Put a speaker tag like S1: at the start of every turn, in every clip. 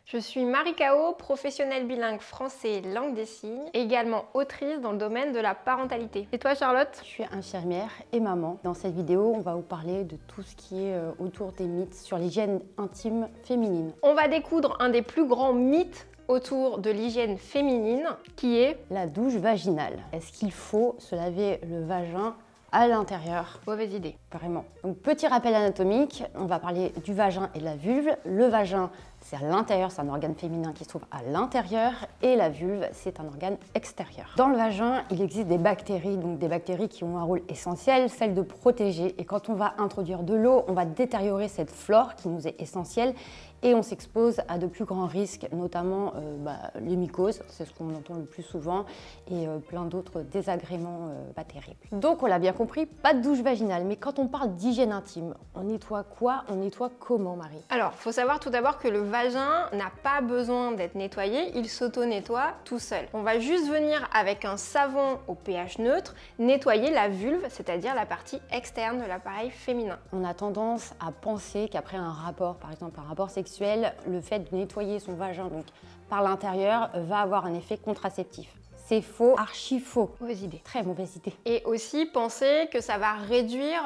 S1: Je suis Marie Cao, professionnelle bilingue français langue des signes, et également autrice dans le domaine de la parentalité. Et toi Charlotte?
S2: Je suis infirmière et maman. Dans cette vidéo, on va vous parler de tout ce qui est autour des mythes sur l'hygiène intime féminine.
S1: On va découdre un des plus grands mythes autour de l'hygiène féminine, qui est
S2: la douche vaginale. Est-ce qu'il faut se laver le vagin à l'intérieur?
S1: Mauvaise idée.
S2: Carrément. Donc petit rappel anatomique, on va parler du vagin et de la vulve. Le vagin, c'est à l'intérieur, c'est un organe féminin qui se trouve à l'intérieur, et la vulve, c'est un organe extérieur. Dans le vagin, il existe des bactéries, donc des bactéries qui ont un rôle essentiel, celle de protéger. Et quand on va introduire de l'eau, on va détériorer cette flore qui nous est essentielle, et on s'expose à de plus grands risques, notamment les mycoses, c'est ce qu'on entend le plus souvent, et plein d'autres désagréments pas terribles. Donc on l'a bien compris, pas de douche vaginale, mais quand on parle d'hygiène intime, on nettoie quoi? On nettoie comment, Marie?
S1: Alors, il faut savoir tout d'abord que le vagin n'a pas besoin d'être nettoyé, il s'auto-nettoie tout seul. On va juste venir avec un savon au pH neutre nettoyer la vulve, c'est-à-dire la partie externe de l'appareil féminin.
S2: On a tendance à penser qu'après un rapport, par exemple un rapport sexuel, le fait de nettoyer son vagin donc par l'intérieur va avoir un effet contraceptif. C'est faux, archi faux.
S1: Mauvaise idée.
S2: Très mauvaise idée.
S1: Et aussi penser que ça va réduire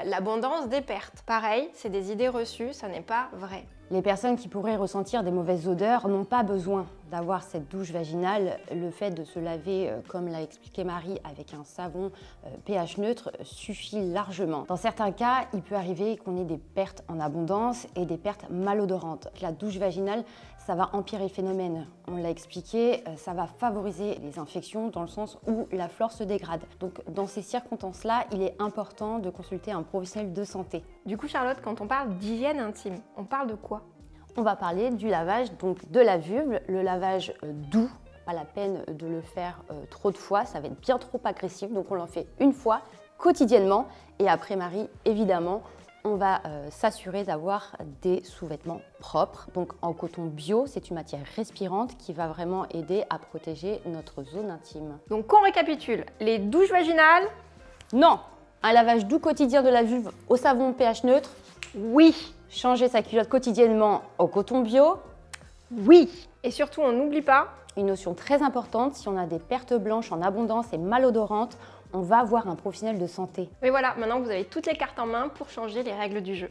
S1: l'abondance des pertes. Pareil, c'est des idées reçues, ça n'est pas vrai.
S2: Les personnes qui pourraient ressentir des mauvaises odeurs n'ont pas besoin d'avoir cette douche vaginale. Le fait de se laver, comme l'a expliqué Marie, avec un savon pH neutre suffit largement. Dans certains cas, il peut arriver qu'on ait des pertes en abondance et des pertes malodorantes. La douche vaginale, ça va empirer le phénomène. On l'a expliqué, ça va favoriser les infections dans le sens où la flore se dégrade. Donc dans ces circonstances-là, il est important de consulter un professionnel de santé.
S1: Du coup Charlotte, quand on parle d'hygiène intime, on parle de quoi?
S2: On va parler du lavage donc de la vulve, le lavage doux, pas la peine de le faire trop de fois, ça va être bien trop agressif, donc on l'en fait une fois quotidiennement. Et après Marie, évidemment, on va s'assurer d'avoir des sous-vêtements propres. Donc en coton bio, c'est une matière respirante qui va vraiment aider à protéger notre zone intime.
S1: Donc on récapitule, les douches vaginales?
S2: Non. Un lavage doux quotidien de la vulve au savon pH neutre?
S1: Oui.
S2: Changer sa culotte quotidiennement au coton bio?
S1: Oui. Et surtout, on n'oublie pas
S2: une notion très importante, si on a des pertes blanches en abondance et malodorantes, on va voir un professionnel de santé.
S1: Et voilà, maintenant vous avez toutes les cartes en main pour changer les règles du jeu.